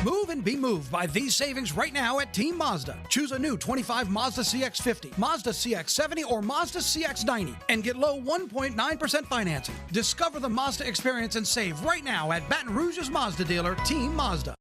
Move and be moved by these savings right now at Team Mazda. Choose a new 25 Mazda CX-50, Mazda CX-70, or Mazda CX-90 and get low 1.9% financing. Discover the Mazda experience and save right now at Baton Rouge's Mazda dealer, Team Mazda.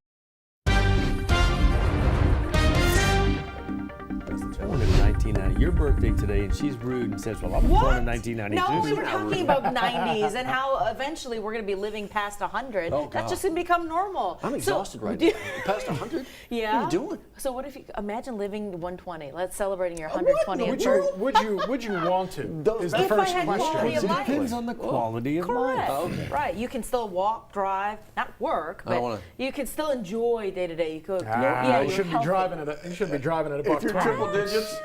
Born in 1990. Your birthday today, and she's rude and says, well, I was born in 1992. No, we were talking about 90s and how eventually we're going to be living past 100. Oh, That's just going to become normal. I'm exhausted right now. Past 100? Yeah. What are you doing? So what if you imagine living to 120? Let's celebrating your 120th birthday. Would you want to? Is the If I first had question. quality of It life. depends on the quality of Correct. life. Oh, okay. Right. You can still walk, drive, not work, I don't but wanna- you can still enjoy day to day. You could. You you're should be healthy. driving at a. You should be driving at a buck If you're 20. triple digits,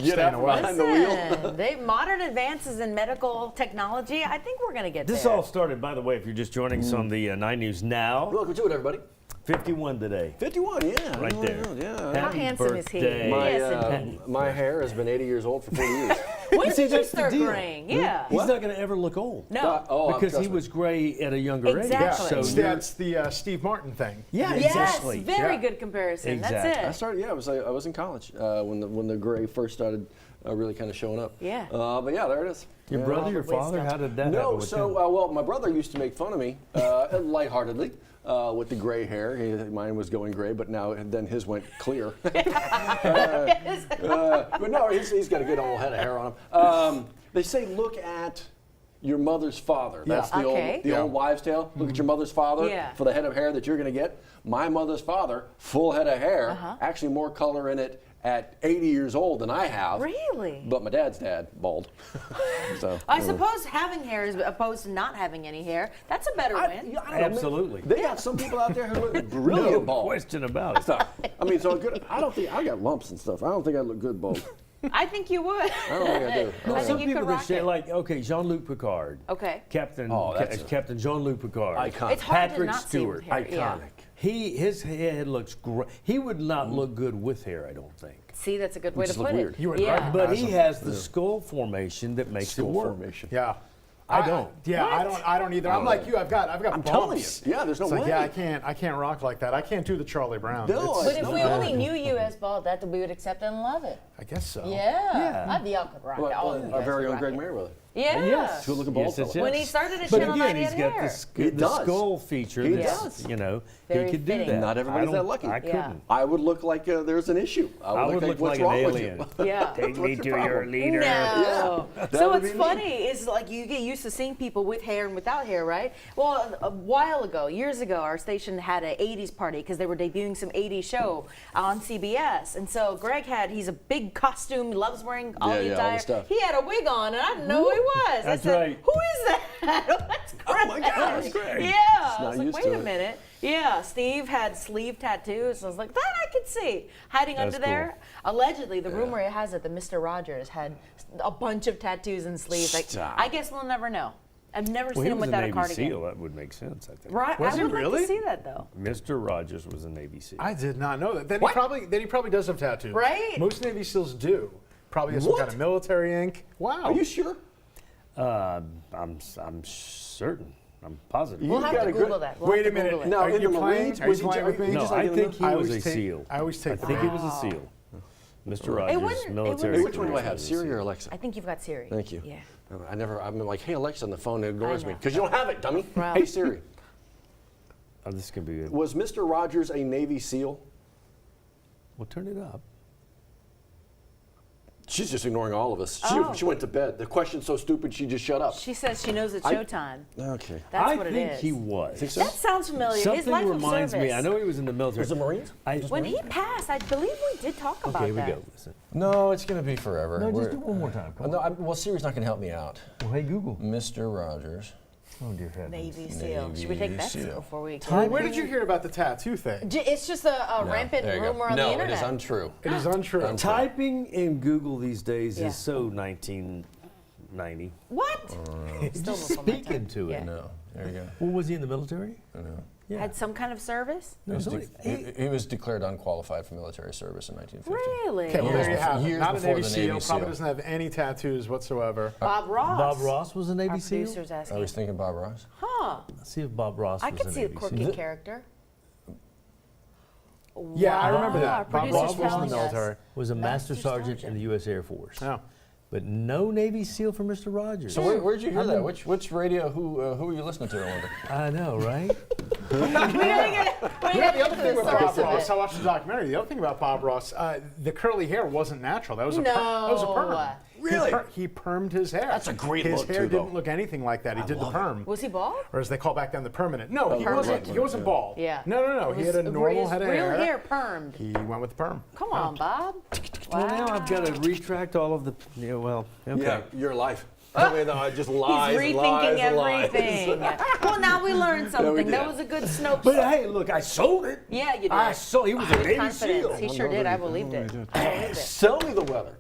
get Staying out away. behind the wheel. Listen, modern advances in medical technology, I think we're going to get This there. all started, by the way, if you're just joining us on the 9 News Now. Welcome to it, everybody. 51 today. 51, yeah. Right there. Yeah. How Happy handsome is he? birthday. Yes, indeed. My hair has been 80 years old for 40 years. When See, did you that's the start deal. graying? Yeah. He's not going to ever look old. No. Because he trust me. was gray at a younger Exactly. age. So So you're- that's the Steve Martin thing. yeah, Yes, exactly. very Yeah. good comparison. Exactly. That's I it. started. Yeah, I was in college when the gray first started really kind of showing up. Yeah. But yeah, there it is. Your Yeah. brother, your father, Wisdom. how did that happen No, with so him? well, my brother used to make fun of me lightheartedly with the gray hair. Mine was going gray, but now then his went clear. But no, he's got a good old head of hair on him. They say look at your mother's father. That's the Okay. old wives' tale. Look at your mother's father Yeah. for the head of hair that you're going to get. My mother's father, full head of hair, actually more color in it at 80 years old than I have. Really? But my dad's dad, bald. So I suppose having hair is opposed to not having any hair. That's a better win. I don't know, Absolutely. They got some people out there who look brilliant No bald. question about it. So, I mean, so good. I don't think I got lumps and stuff. I don't think I look good bald. I think you would. I don't think I do. I Some think you people could that rock say, it. like, okay, Jean-Luc Picard. Okay. Captain that's Jean-Luc Picard. Iconic. It's hard Patrick to not Stewart. see with hair. Yeah. Iconic. His head looks great. He would not look good with hair, I don't think. See, that's a good way to just look put weird. it. You would yeah. recognize But he has the skull formation that makes Skull it work. formation. Yeah. I don't. Yeah, I don't either. I'm like you. I've got I'm telling you. bumps. Yeah, there's no It's like, way. yeah, I can't rock like that. I can't do the Charlie Brown. No, It's- But if we No. only knew you as bald, that we would accept it and love it. I guess so. Yeah. I think y'all could rock Well, it. All of you our guys very could own rock Greg it. Merriweather. Yeah. Yes. Good looking bald Yes, yes, fella. When yes. he started at But Channel again, 90 he's had got hair. the does. skull feature. He that's, does. You know, Very he could fitting. do that. Not everybody's I that don't- lucky. I Yeah. couldn't. I would look like there's an issue. I would look what's like an wrong with alien. you? Yeah. Take me What's to your your problem? leader. No. Yeah, that So would what's be me. funny is like you get used to seeing people with hair and without hair, right? Well, a while ago, years ago, our station had an 80s party because they were debuting some 80s show on CBS. And so Greg he's a big costume, he loves wearing all Yeah, the yeah, all attire. the stuff. He had a wig on and I didn't know who he was. That's I said, right. who is that? That's Greg. Oh my God, that's Greg. Yeah. I not was like, used wait to a it. minute. Yeah, Steve had sleeve tattoos. So I was like, that I could see. Hiding That's under there. Allegedly, the rumor has it that Mr. Rogers had a bunch of tattoos and sleeves. Like, Stop. I guess we'll never know. I've never Well, seen he him was a without a Navy cardigan. SEAL. That would make sense, I think. Right? Was I he would like really? to see that though. Mr. Rogers was a Navy SEAL. I did not know that. Then What? he probably does have tattoos. Right? Most Navy SEAls do. Probably has some What? kind of military ink. Wow. Are you sure? I'm certain. I'm positive. We'll You have got to a good- Google that. We'll Wait have a to Google minute. it. No, Are in you the playing? Marines? Are you Was he playing with me? No, just I like in think the- he I was always a take- SEal. I always take think he was a Wow. SEal. Mr. It Rogers, wouldn't- military. Hey, which one do I career have, was a Siri SEal. or Alexa? I think you've got Siri. Thank you. Yeah. I'm like, hey Alexa on the phone, it ignores I me know. because you don't have it, dummy. Well. Hey Siri, Oh, this could be good. was Mr. Rogers a Navy SEAL? Well, turn it up. She's just ignoring all of us. Oh. She went to bed. The question's so stupid, she just shut up. She says she knows it's showtime. Okay. That's I what it think is. he was. Think so? That sounds familiar. His Something life of reminds service. me. I know he was in the military. Was it Marines? When he passed, I believe we did talk about Okay, here we that. go. Listen. No, it's going to be forever. No, just do it one more time. Come on. Well, Siri's not going to help me out. Well, hey, Google. Mr. Rogers. Oh, dear heavens. Navy SEAL. Should we take Navy bets SEAL. before we? Well, where did you hear about the tattoo thing? It's just a rampant There you go. rumor on no, the internet. it is untrue. It is untrue. Typing in Google these days Yeah. is so 1990. What? Still Just before my speaking time. to it. Yeah. No, there you go. Well, was he in the military? No. Yeah. Had some kind of service? No, somebody- He was declared unqualified for military service in 1950. Really? Okay, well, there you have it. Years Not a before Navy the SEAL. Navy Probably SEAL. doesn't have any tattoos whatsoever. Bob Ross. Bob Ross was a Navy Our SEAL? producer's asking. I was thinking Bob Ross. Huh. Let's see if Bob Ross I was could a see a Navy quirky SEAL. character. Yeah, I remember Wow, that. Bob producer's Ross was in the telling us. military. Was a master sergeant in sergeant. the U.S. Air Force. Oh. But no Navy SEAL for Mr. Rogers. So where'd you hear that? Which radio? Who were you listening to? I wonder. I know, right? Yeah, the other thing with Bob source of Ross, it. I watched the documentary. The other thing about Bob Ross, the curly hair wasn't natural. That was a No. that was a perm. Really? He permed his hair. That's a great his look, hair too, though. didn't look anything like that. He did the perm. Was he bald? Or as they call back then, the permanent. No, he permanent. wasn't bald. Yeah. No. It He was had a normal his head of real hair. hair permed. He went with the perm. Come on, Bob. Well, now I've got to retract all of the. Yeah, well, okay. Yeah, your life. I mean, no, just lies, He's lies, rethinking lies. everything. Well, now we learned something. did. That was a good Snopes. But hey, look, I sold it. Yeah, you did. I sold. He was a Navy Confidence. SEAL. He sure did. I believed it. I believed it. Tell me the weather.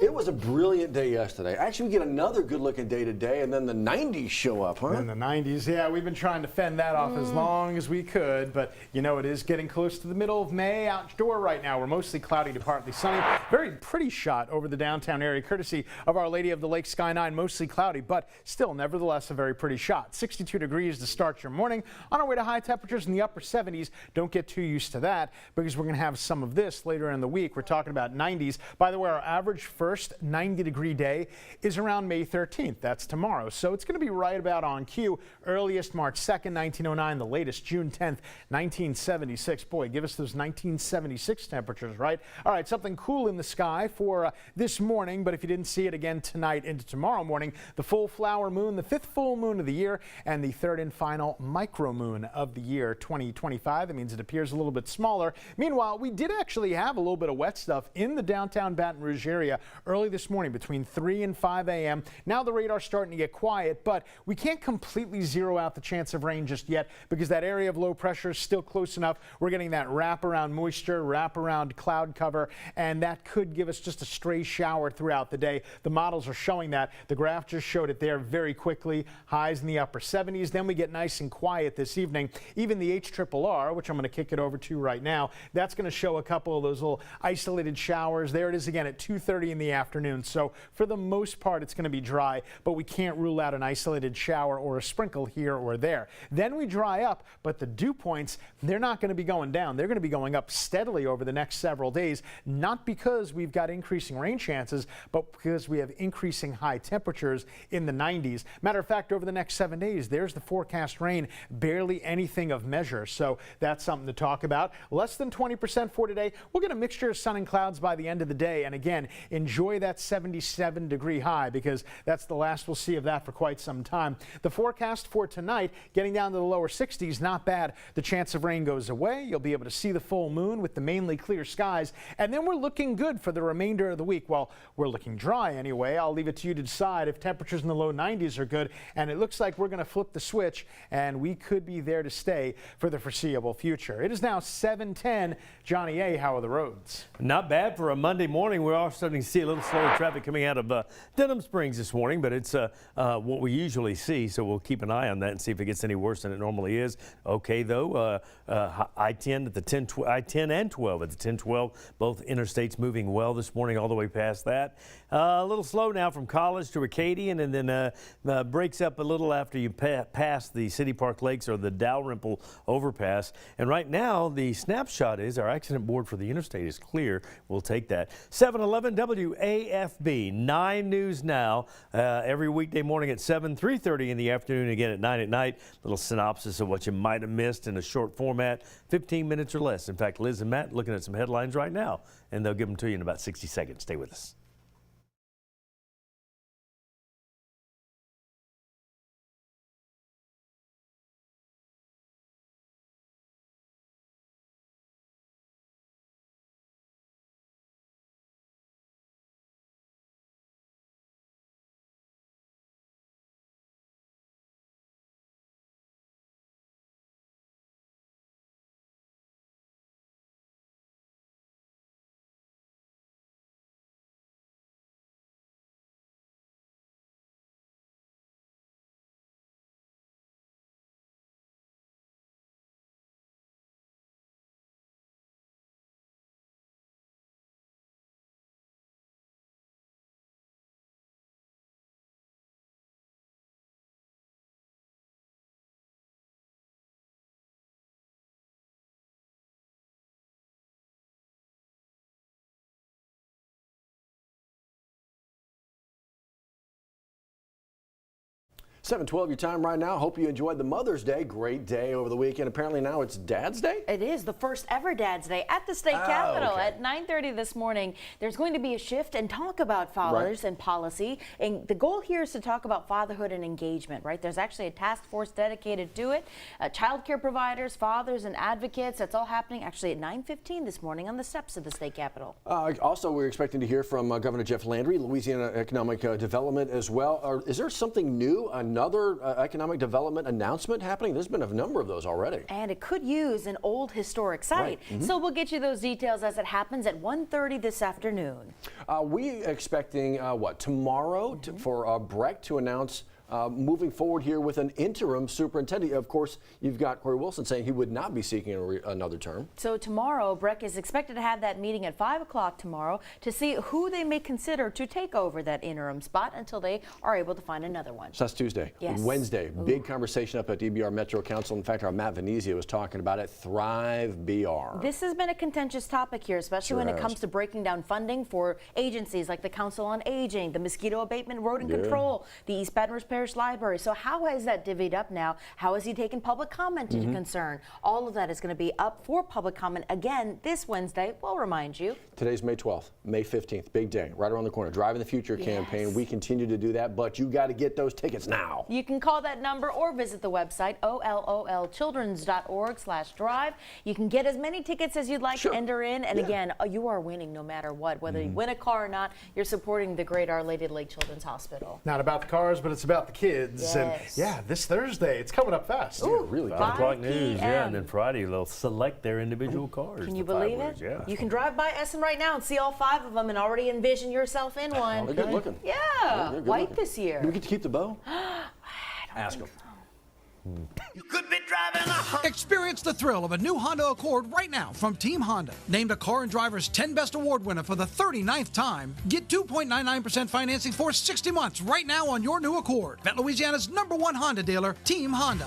It was a brilliant day yesterday. Actually, we get another good-looking day today, and then the 90s show up, huh? In the 90s, yeah, we've been trying to fend that off as long as we could, but you know, it is getting close to the middle of May. Outdoor right now, we're mostly cloudy to partly sunny. Very pretty shot over the downtown area, courtesy of Our Lady of the Lake Sky 9, mostly cloudy, but still, nevertheless, a very pretty shot. 62 degrees to start your morning. On our way to high temperatures in the upper 70s. Don't get too used to that because we're going to have some of this later in the week. We're talking about 90s. By the way, our average first 90-degree day is around May 13th. That's tomorrow. So it's going to be right about on cue. Earliest March 2nd, 1909. The latest June 10th, 1976. Boy, give us those 1976 temperatures, right? All right, something cool in the sky for this morning, but if you didn't see it again tonight into tomorrow morning, the full flower moon, the fifth full moon of the year, and the third and final micro moon of the year 2025. That means it appears a little bit smaller. Meanwhile, we did actually have a little bit of wet stuff in the downtown Baton Rouge area early this morning between 3 and 5 a.m. Now the radar's starting to get quiet, but we can't completely zero out the chance of rain just yet because that area of low pressure is still close enough. We're getting that wraparound moisture, wraparound cloud cover, and that could give us just a stray shower throughout the day. The models are showing that. The graph just showed it there very quickly. Highs in the upper 70s. Then we get nice and quiet this evening. Even the HRRR, which I'm going to kick it over to right now, that's going to show a couple of those little isolated showers. There it is again at 2:30 in the afternoon. So for the most part, it's going to be dry, but we can't rule out an isolated shower or a sprinkle here or there. Then we dry up, but the dew points, they're not going to be going down. They're going to be going up steadily over the next several days, not because we've got increasing rain chances, but because we have increasing high temperatures in the 90s. Matter of fact, over the next 7 days, there's the forecast rain, barely anything of measure. So that's something to talk about. Less than 20% for today. We'll get a mixture of sun and clouds by the end of the day. And again, enjoy that 77-degree high because that's the last we'll see of that for quite some time. The forecast for tonight, getting down to the lower 60s, not bad. The chance of rain goes away. You'll be able to see the full moon with the mainly clear skies. And then we're looking good for the remainder of the week. Well, we're looking dry anyway. I'll leave it to you to decide if temperatures in the low 90s are good. And it looks like we're going to flip the switch and we could be there to stay for the foreseeable future. It is now 7:10. Johnny A., how are the roads? Not bad for a Monday morning. We're all starting to see a little slower traffic coming out of Denham Springs this morning, but it's what we usually see, so we'll keep an eye on that and see if it gets any worse than it normally is. Okay, though, I-10 at the 10, I-10 and 12 at the 10-12, both interstates moving well this morning all the way past that. A little slow now from College to Acadian, and then breaks up a little after you pass the City Park Lakes or the Dalrymple overpass. And right now, the snapshot is our accident board for the interstate is clear. We'll take that. 711 WAFB, 9 News Now, every weekday morning at 7, 3:30 in the afternoon, again at 9 at night. Little synopsis of what you might have missed in a short format, 15 minutes or less. In fact, Liz and Matt looking at some headlines right now, and they'll give them to you in about 60 seconds. Stay with us. 7:12 your time right now. Hope you enjoyed the Mother's Day. Great day over the weekend. Apparently now it's Dad's Day? It is the first ever Dad's Day at the state capitol at 9:30 this morning. There's going to be a shift and talk about fathers and policy. And the goal here is to talk about fatherhood and engagement, right? There's actually a task force dedicated to it. Child care providers, fathers, and advocates. That's all happening actually at 9:15 this morning on the steps of the state capitol. Also, we're expecting to hear from Governor Jeff Landry, Louisiana Economic Development as well. Is there something new, another economic development announcement happening? There's been a number of those already. And it could use an old historic site. So we'll get you those details as it happens at 1:30 this afternoon. We expecting tomorrow for Breck to announce moving forward here with an interim superintendent. Of course, you've got Corey Wilson saying he would not be seeking another term. So tomorrow, Breck is expected to have that meeting at 5 o'clock tomorrow to see who they may consider to take over that interim spot until they are able to find another one. So that's Tuesday. Yes. Wednesday, big conversation up at DBR Metro Council. In fact, our Matt Venezia was talking about it, Thrive BR. This has been a contentious topic here, especially when it comes to breaking down funding for agencies like the Council on Aging, the Mosquito Abatement Rodent Control, the East Baton Rouge Parish Library. So how has that divvied up now? How has he taken public comment into concern? All of that is going to be up for public comment again this Wednesday. We'll remind you. Today's May 12th, May 15th, big day, right around the corner. Driving the Future campaign. We continue to do that, but you got to get those tickets now. You can call that number or visit the website, ololchildrens.org/drive. You can get as many tickets as you'd like to enter in. And again, you are winning no matter what. Whether you win a car or not, you're supporting the great Our Lady of the Lake Children's Hospital. Not about the cars, but it's about the kids. Yes. And yeah, this Thursday, it's coming up fast. Ooh, really 5 o'clock news, p.m. and then Friday they'll select their individual cars. Can you the five believe winners, it? Yeah. You can drive by Essen right now and see all 5 of them and already envision yourself in one. They're good looking. Yeah, They're good white looking. this year. Do we get to keep the bow? Ask them. You could be driving a Honda. Experience the thrill of a new Honda Accord right now from Team Honda. Named a Car and Driver's 10 Best Award winner for the 39th time. Get 2.99% financing for 60 months right now on your new Accord. At Louisiana's #1 Honda dealer, Team Honda.